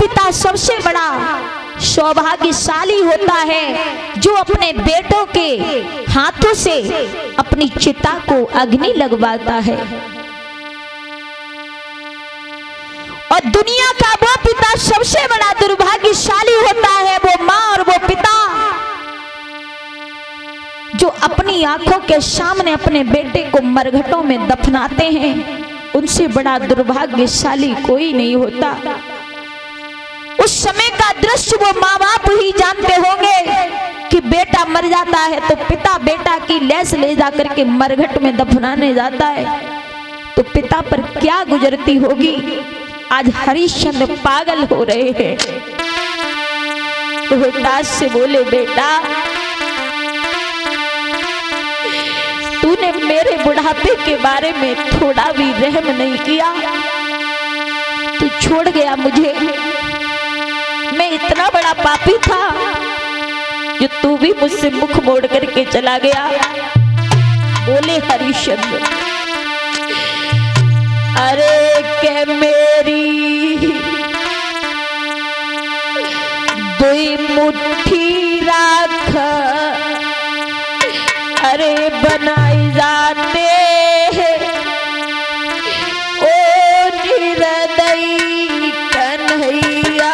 पिता सबसे बड़ा सौभाग्यशाली होता है जो अपने बेटों के हाथों से अपनी चिता को अग्नि लगवाता है। और दुनिया का वो पिता सबसे बड़ा दुर्भाग्यशाली होता है, वो माँ और वो पिता जो अपनी आंखों के सामने अपने बेटे को मरघटों में दफनाते हैं। उनसे बड़ा दुर्भाग्यशाली कोई नहीं होता। उस समय का दृश्य वो माँ बाप ही जानते होंगे कि बेटा मर जाता है तो पिता बेटा की लाश ले जाकर के मरघट में दफनाने जाता है, तो पिता पर क्या गुजरती होगी। आज हरिश्चंद्र पागल हो रहे हैं। रोहतास से बोले, बेटा तूने मेरे बुढ़ापे के बारे में थोड़ा भी रहम नहीं किया। तू छोड़ गया मुझे, मैं इतना बड़ा पापी था जो तू भी मुझसे मुख मोड़ करके चला गया। बोले हरिश्चंद्र, अरे के मेरी दुई मुट्ठी राख, अरे बनाई जाते ओ निर्दयी कन्हैया।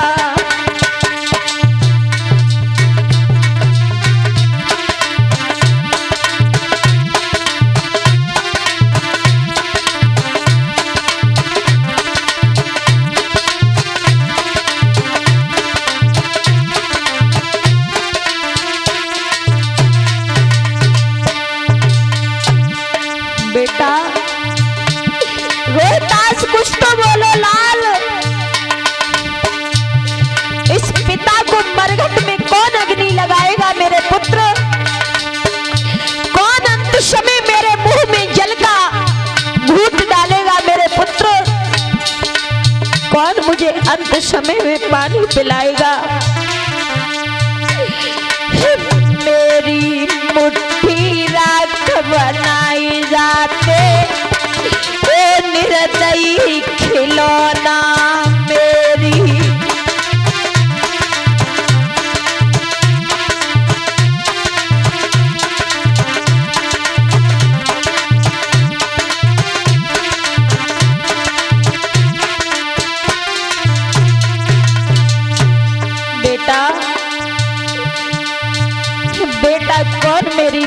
बेटा रोहतास कुछ तो बोलो लाल, इस पिता को मरघट में कौन अग्नि लगाएगा मेरे पुत्र? कौन अंत समय मेरे मुंह में जल का घूंट डालेगा मेरे पुत्र? कौन मुझे अंत समय में पानी पिलाएगा? मेरी मुट्ठी राख बनाई जाते ओ निर्दयी खिलौना मेरी। बेटा बेटा कौन मेरे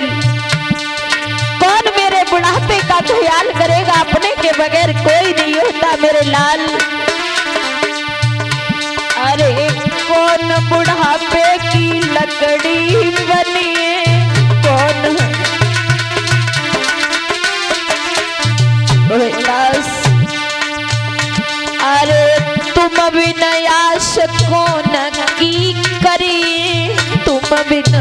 बुढ़ापे का ख्याल करेगा? अपने के बगैर कोई नहीं होता मेरे लाल। अरे कौन बुढ़ापे की लकड़ी बनिए, कौन अरे तुम विनाश कौन की करी, तुम बिन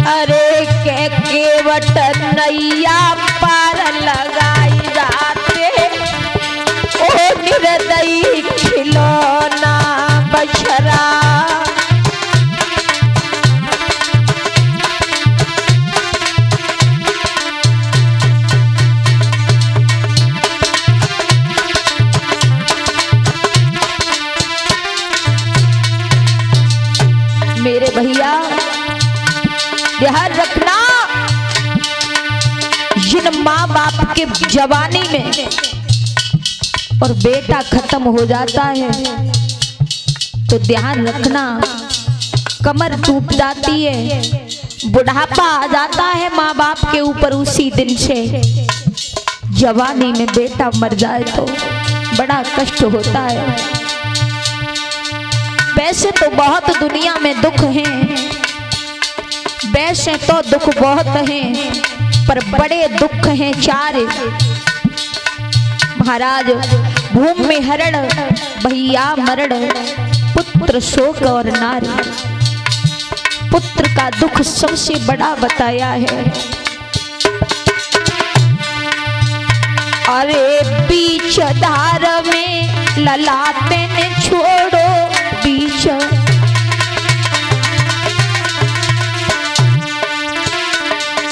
अरे के केवट नैया पार लगाई जाते ओ निर्दयी खिलौना बछरा। मेरे भैया ध्यान रखना, जिन माँ बाप के जवानी में और बेटा खत्म हो जाता है तो ध्यान रखना कमर टूट जाती है, बुढ़ापा आ जाता है माँ बाप के ऊपर उसी दिन से। जवानी में बेटा मर जाए तो बड़ा कष्ट होता है। वैसे तो बहुत दुनिया में दुख हैं, वैसे तो दुख बहुत हैं, पर बड़े दुख हैं चार महाराज। भूमि में हरण, भैया मरण, पुत्र शोक और नारी। पुत्र का दुख सबसे बड़ा बताया है। अरे बीच धार में ललाटे ने छोड़ो बीच,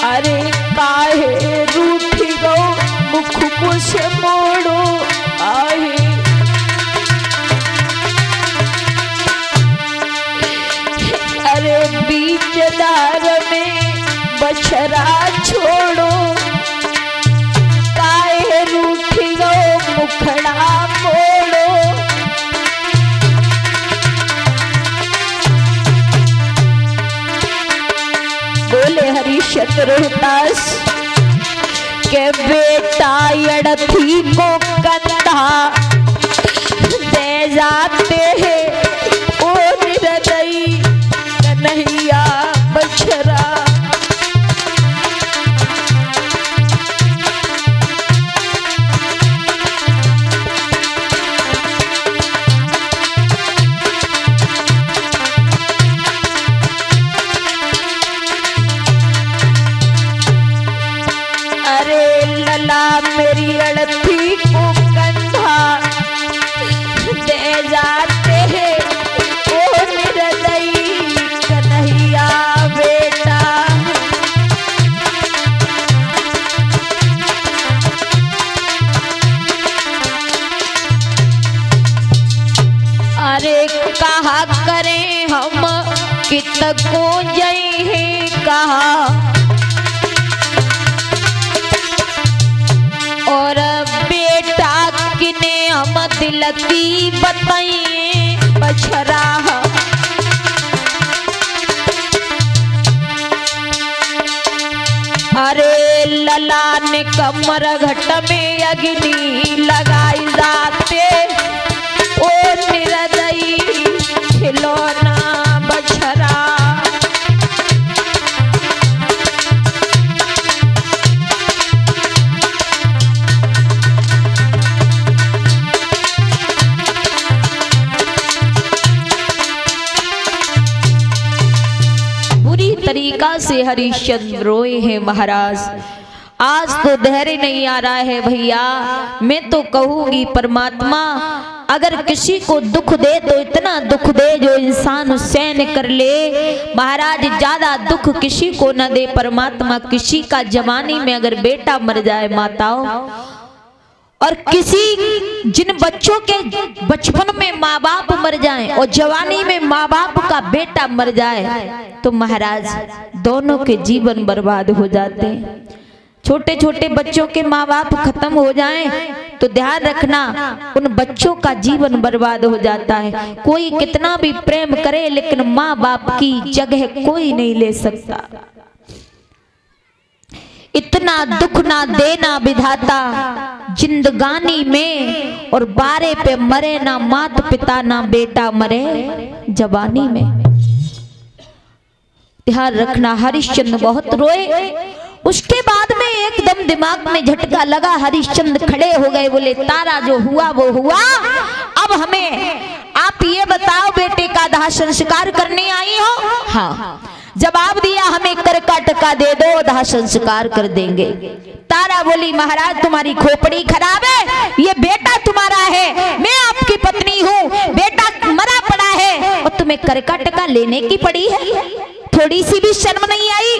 अरे काहे रूठी गो मुख को रोहतास के बेटा यड़थी को कंधा दे जाते हैं ओ निर्दयी कन्हैया बछरा। मेरी अड़थी को कंधा दे जाते हैं ओ निर्दयी कन्हैया बेटा। अरे कहा करें हम कितको जई है कहा और बेटा किने हम दिल की बताइए बछरा। अरे लला ने कमर घट में अग्नि लगाई जाते ओ निर्दयी खिलौना बछरा। तरीका से हरिश्चंद्र रोए हैं महाराज। आज तो धैर्य नहीं आ रहा है भैया। मैं तो कहूंगी परमात्मा अगर किसी को दुख दे तो इतना दुख दे जो इंसान सहन कर ले। महाराज ज्यादा दुख किसी को न दे परमात्मा। किसी का जवानी में अगर बेटा मर जाए माताओं, और किसी जिन बच्चों के बचपन में माँ बाप मर जाएं और जवानी में माँ बाप का बेटा मर जाए तो महाराज दोनों के जीवन बर्बाद हो जाते हैं। छोटे छोटे बच्चों के माँ बाप खत्म हो जाएं तो ध्यान रखना उन बच्चों का जीवन बर्बाद हो जाता है। कोई कितना भी प्रेम करे लेकिन माँ बाप की जगह कोई नहीं ले सकता। इतना दुख ना देना विधाता जिंदगानी में, और बारे पे मरे ना मात पिता ना बेटा मरे जवानी में। ध्यान रखना हरिश्चंद्र बहुत रोए। उसके बाद में एकदम दिमाग में झटका लगा। हरिश्चंद्र खड़े हो गए, बोले तारा जो हुआ वो हुआ, अब हमें आप ये बताओ बेटे का दाह संस्कार करने आई हो? हाँ। जवाब दिया हमें कर का टका दे दो दाह संस्कार कर देंगे। तारा बोली महाराज तुम्हारी खोपड़ी खराब है, ये बेटा तुम्हारा है, मैं आपकी पत्नी हूँ, बेटा मरा पड़ा है और तुम्हें कर का टका लेने की पड़ी है। थोड़ी सी भी शर्म नहीं आई?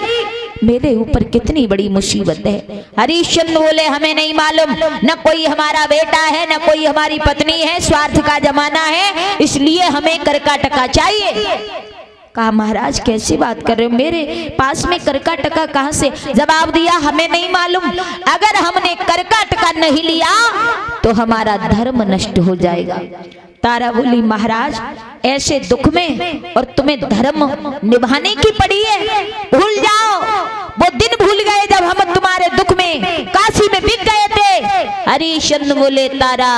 मेरे ऊपर कितनी बड़ी मुसीबत है। हरिश्चंद्र बोले हमें नहीं मालूम, न कोई हमारा बेटा है न कोई हमारी पत्नी है, स्वार्थ का जमाना है इसलिए हमें कर का टका चाहिए। कहा महाराज कैसी बात कर रहे हो, मेरे पास में कर का टका कहां से? जवाब दिया हमें नहीं मालूम, अगर हमने कर का टका नहीं लिया तो हमारा धर्म नष्ट हो जाएगा। तारा बोली महाराज ऐसे दुख में और तुम्हें धर्म निभाने की पड़ी है, भूल जाओ वो दिन भूल गए जब हम तुम्हारे दुख में काशी में बिक गए थे। हरिश्चंद्र बोले तारा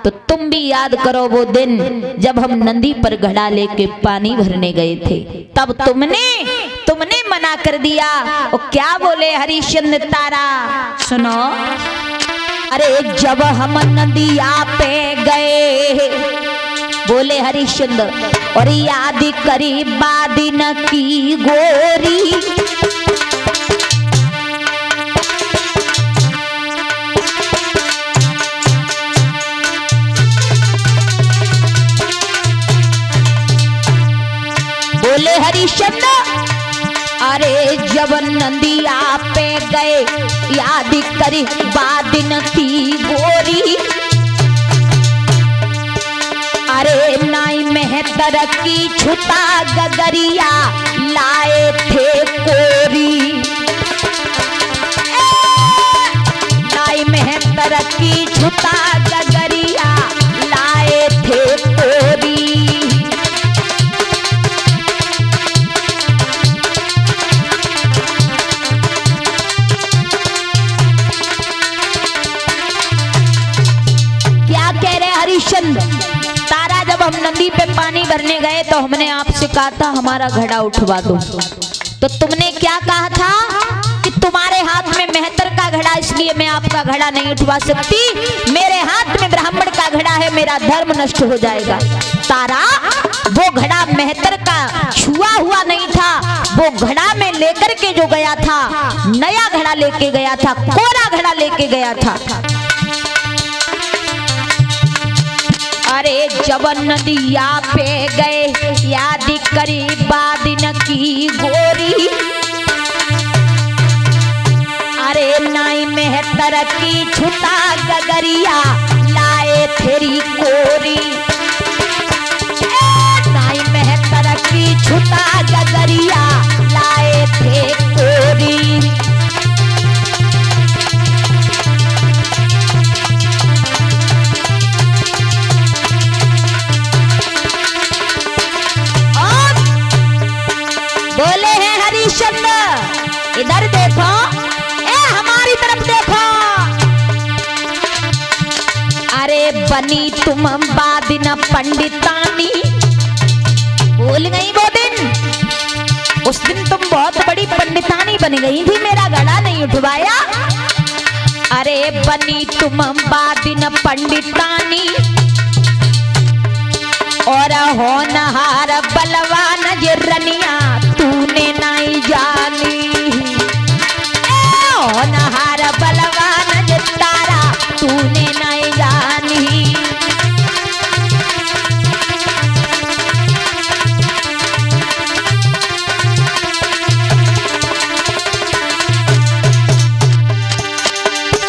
तो तुम भी याद करो वो दिन जब हम नंदी पर घड़ा लेके पानी भरने गए थे, तब तुमने मना कर दिया। और क्या बोले हरिश्चंद्र तारा सुनो, अरे जब हम नदिया पे गए बोले हरिश्चंद्र और याद करी बादिन की गोरी, बोले हरिश्चंद्र अरे जब नदिया पे गए याद करी बादिन की गोरी, अरे नाई मेहतर की छुता गगरिया लाए थे कोरी, नाई मेहतर की छुता गगरिया लाए थे कोरी। हरिश्चंद्र, तारा जब हम नदी पे पानी भरने गए तो हमने आपसे कहा था हमारा घड़ा उठवा दो, तो तुमने क्या कहा था कि तुम्हारे हाथ में मेहतर का घड़ा, इसलिए मैं आपका घड़ा नहीं उठवा सकती, मेरे हाथ में ब्राह्मण का घड़ा है, मेरा धर्म नष्ट हो जाएगा। तारा वो घड़ा मेहतर का छुआ हुआ नहीं था, वो घड़ा में लेकर के जो गया था, नया घड़ा लेके गया था, कोरा घड़ा लेके गया था। अरे जब नदिया पे गए याद करी बादिन की गोरी, अरे नाई मेहतर की छुटा गगरिया लाए तेरी कोरी, नाई मेहतर की छुटा गगरिया लाए थे कोरी। बोले हैं हरिश्चंद्र, इधर देखो, ए हमारी तरफ देखो। अरे बनी तुम बादिन पंडितानी, भूल गई वो दिन, उस दिन तुम बहुत बड़ी पंडितानी बन गई थी, मेरा घड़ा नहीं उठवाया। अरे बनी तुम बादिन पंडितानी और होनहार बलवान जरनिया तूने नहीं जानी, होनहार बलवान तारा तूने नहीं जानी।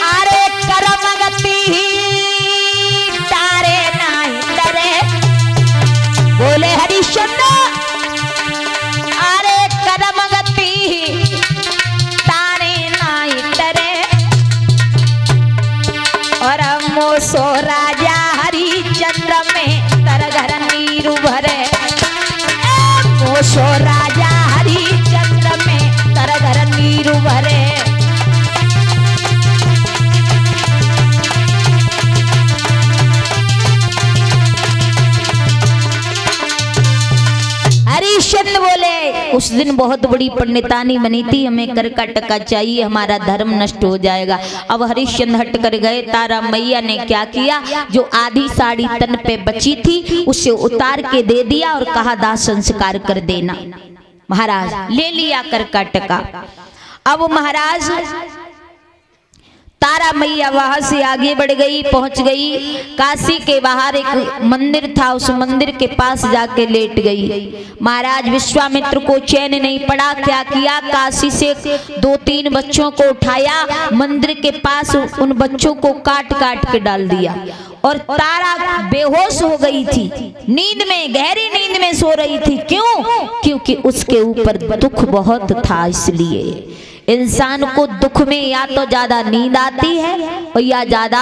अरे करमगति तारे नहीं डरे, बोले हरिश्चंद्र, अरे कदम गति तारे नाई डरे, और मोसो राजा हरिश्चंद्र में तरघर नीरू भरे, मोसो राजा हरिश्चंद्र में तरघर नीरू भरे। हरिश्चंद्र बोले उस दिन बहुत बड़ी पंडितानी बनी थी, हमें कर का टका चाहिए, हमारा धर्म नष्ट हो जाएगा। अब हरिश्चंद्र हट कर गए, तारा मैया ने क्या किया, जो आधी साड़ी तन पे बची थी उसे उतार के दे दिया और कहा दाह संस्कार कर देना। महाराज ले लिया कर का टका। अब महाराज तारा मैया वहां से आगे बढ़ गई, पहुंच गई काशी के बाहर एक मंदिर था, उस मंदिर के पास जाके लेट गई। महाराज विश्वामित्र को चैन नहीं पड़ा, क्या किया, काशी से 2-3 बच्चों को उठाया, मंदिर के पास उन बच्चों को काट काट के डाल दिया, और तारा बेहोश हो गई थी, नींद में, गहरी नींद में सो रही थी। क्यों? क्योंकि उसके ऊपर दुख बहुत था। इसलिए इंसान को दुख में या तो ज्यादा नींद आती है और या ज्यादा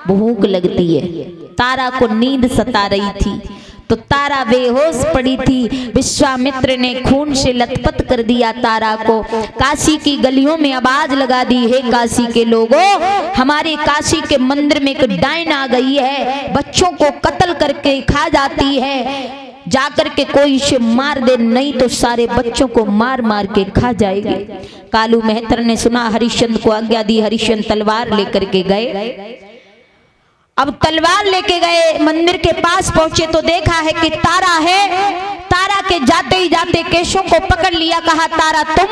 भूख लगती है। तारा को नींद सता रही थी तो तारा बेहोश पड़ी थी। विश्वामित्र ने खून से लथपथ कर दिया तारा को। काशी की गलियों में आवाज लगा दी, हे काशी के लोगों, हमारे काशी के मंदिर में एक डायन आ गई है, बच्चों को कत्ल करके खा जाती है, जाकर के कोई इसे मार दे, नहीं तो सारे बच्चों को मार मार के खा जाएगी। कालू मेहतर ने सुना, हरिश्चंद्र को आज्ञा दी, हरिश्चंद्र तलवार लेकर के गए। अब तलवार लेके गए, मंदिर के पास पहुंचे तो देखा है कि तारा है। तारा के जाते ही जाते केशों को पकड़ लिया, कहा तारा तुम?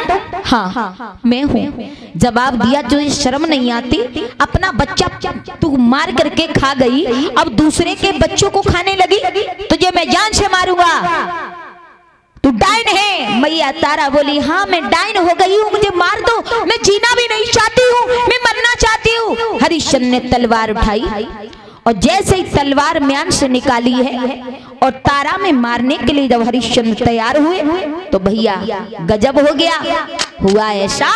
हाँ मैं हूँ। जवाब दिया, जो ये शर्म नहीं आती, अपना बच्चा तू मार करके खा गई, अब दूसरे के बच्चों को खाने लगी, तुझे मैं जान से मारूंगा, तू डायन है। मैया तारा बोली, हाँ मैं डायन हो गई हूँ, मुझे मार दो, मैं जीना भी नहीं चाहती हूँ, मैं मरना चाहती हूँ। हरिश्चंद्र ने तलवार उठाई और जैसे ही तलवार म्यान से निकाली है और तारा में मारने के लिए जब हरिश्चंद्र तैयार हुए तो भैया गजब हो गया। हुआ ऐसा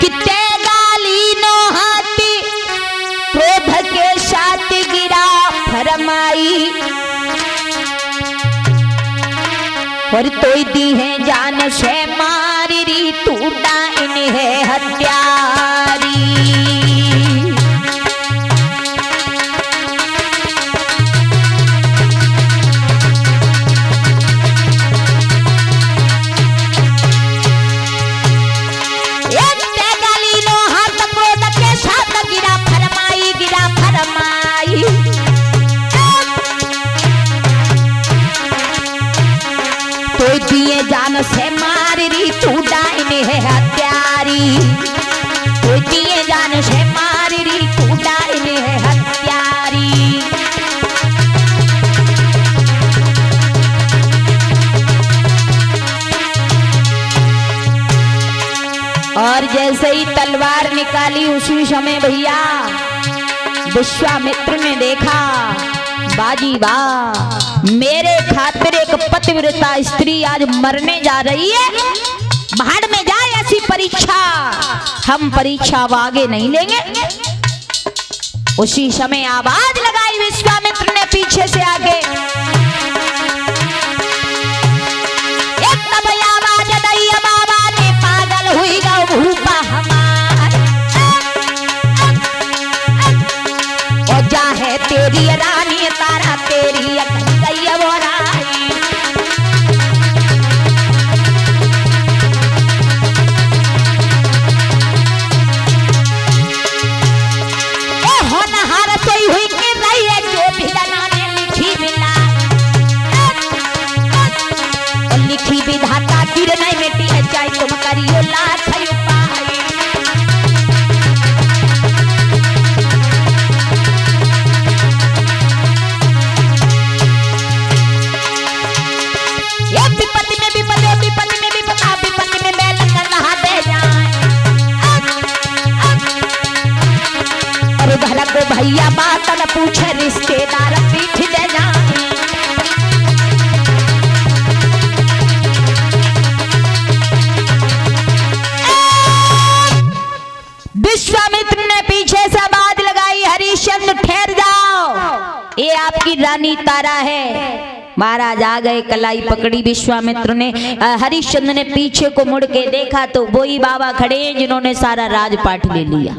कि तेगाली नो हाथी क्रोध के साथ गिरा फरमाई, और तोई दी है जान से मारी, तू डाइन है हत्यारी। और जैसे ही तलवार निकाली उसी समय भैया विश्वामित्र ने देखा, बाजी वाह, मेरे खातिर एक पतिव्रता स्त्री आज मरने जा रही है। भाड़ में जाए ऐसी परीक्षा, हम परीक्षा अब आगे नहीं लेंगे। उसी समय आवाज लगाई विश्वामित्र ने पीछे से आगे, एक तब आवाज दई बाबा ने, पागल हुई गौ भूपा हमार, और जा है तेरी रानी तारा तेरी गई वो रानी। लिखी विधाता गिर नहीं मिट्टी है, चाहे तुम करियो लाख उपाय। ये विपत्ति में विपत्ति, विपत्ति में विपत्ता, विपत्ति में मैं लंगर नहा दे जाए। और घर को भैया बात न पूछे, रिश्तेदार पीठ दे जाए। विश्वामित्र ने पीछे से आवाज लगाई, हरिश्चंद्र ठहर जाओ, ये आपकी रानी तारा है। महाराज आ गए, कलाई पकड़ी विश्वामित्र ने। हरिश्चंद्र ने पीछे को मुड़ के देखा तो वही बाबा खड़े हैं जिन्होंने सारा राजपाट ले लिया।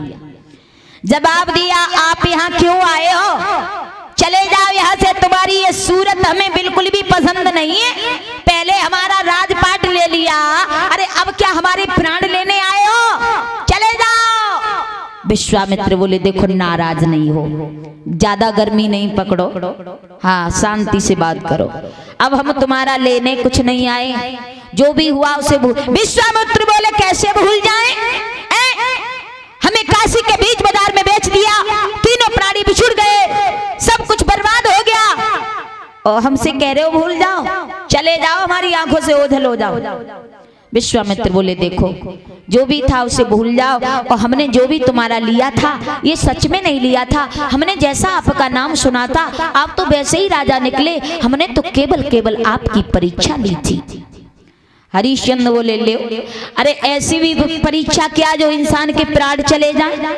जवाब दिया, आप यहाँ क्यों आए हो? चले जाओ यहाँ से, तुम्हारी ये सूरत हमें बिल्कुल भी पसंद नहीं है। पहले हमारा राजपाट ले लिया, अरे अब क्या हमारे प्राण लेने आए हो? चले जाओ। विश्वामित्र बोले, देखो नाराज नहीं हो, ज्यादा गर्मी नहीं पकड़ो, हाँ शांति से बात करो। अब हम तुम्हारा लेने कुछ नहीं आए, जो भी हुआ उसे भूल। विश्वामित्र बोले, कैसे भूल जाएं? हमें काशी के बीच बाजार में बेच दिया, तीनों प्राणी बिछुड़ गए, सब कुछ बर्बाद हो गया, और हमसे कह रहे हो भूल जाओ? चले जाओ, हमारी आंखों से ओझल हो जाओ। विश्वामित्र बोले, देखो जो भी था उसे भूल जाओ, और हमने जो भी तुम्हारा लिया था ये सच में नहीं लिया था। हमने जैसा आपका नाम सुना था आप तो वैसे ही राजा निकले, हमने तो केवल आपकी परीक्षा ली थी। हरिश्चंद्र बोले, ले अरे ऐसी भी परीक्षा क्या जो इंसान के प्राण चले जाए?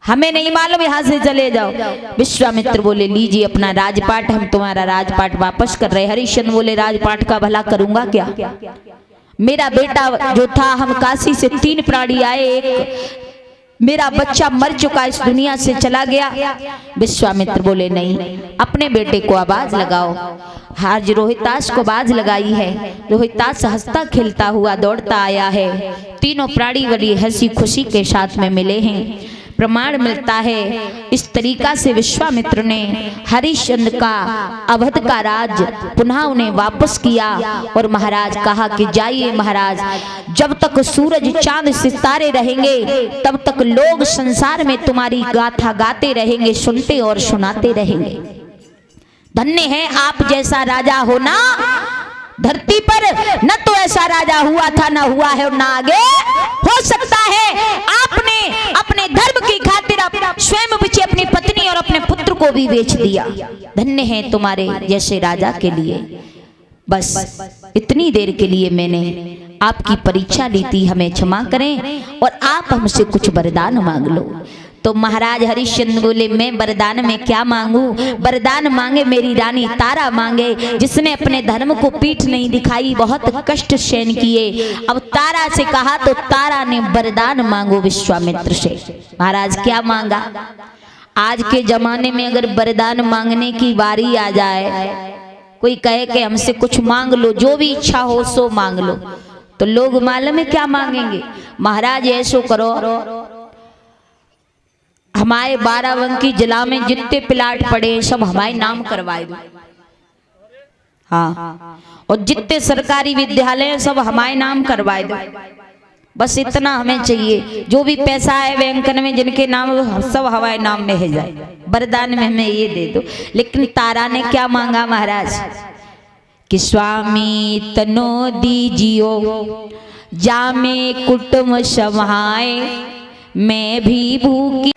हमें नहीं मालूम, यहाँ से चले जाओ। विश्वामित्र बोले, लीजिए अपना राजपाट, हम तुम्हारा राजपाट वापस कर रहे। हरिश्चंद्र बोले, राजपाट का भला करूंगा क्या? मेरा बेटा जो था, हम काशी से 3 प्राणी आए, एक मेरा बच्चा मर चुका, इस दुनिया से चला गया। विश्वामित्र बोले, नहीं, अपने बेटे को आवाज लगाओ। आज रोहितास को आवाज लगाई है, रोहितास हंसता खिलता हुआ दौड़ता आया है। तीनों प्राणी बड़ी हंसी खुशी के साथ में मिले हैं। प्रमाण मिलता है इस तरीका से विश्वामित्र ने हरिश्चंद्र का अवध का राज पुनः उन्हें वापस किया। और महाराज कहा कि जाइए महाराज, जब तक सूरज चांद सितारे रहेंगे तब तक लोग संसार में तुम्हारी गाथा गाते रहेंगे, सुनते और सुनाते रहेंगे। धन्य है आप जैसा राजा होना धरती पर, न तो ऐसा राजा हुआ था, न हुआ है और न आगे हो सकता है। आपने अपने धर्म की खातिर स्वयं पीछे अपनी पत्नी और अपने पुत्र को भी बेच दिया। धन्य है तुम्हारे जैसे राजा के लिए। बस इतनी देर के लिए मैंने आपकी परीक्षा ली थी, हमें क्षमा करें और आप हमसे कुछ वरदान मांग लो। तो महाराज हरिश्चंद्र बोले, मैं वरदान में क्या मांगू? वरदान मांगे मेरी रानी तारा मांगे, जिसने अपने धर्म को पीठ नहीं दिखाई, बहुत कष्ट सहन किए। अब तारा से कहा तो तारा ने वरदान मांगो विश्वामित्र से। महाराज क्या मांगा? आज के जमाने में अगर वरदान मांगने की बारी आ जाए, कोई कहे कि हमसे कुछ मांग लो, जो भी इच्छा हो सो मांग लो, तो लोग मालूम है क्या मांगेंगे? महाराज ऐसो करो, हमारे बाराबंकी जिला में जितने प्लाट पड़े सब हमारे नाम करवाए दो। हाँ, और जितने सरकारी विद्यालय हैं सब हमारे नाम करवाए दो। बस इतना हमें चाहिए, जो भी पैसा है बैंक में जिनके नाम सब हमारे नाम में है जाए। वरदान में हमें ये दे दो। लेकिन तारा ने क्या मांगा महाराज कि स्वामी तनो दीजियो, जामे कुटुम समाए मैं भी भूखी।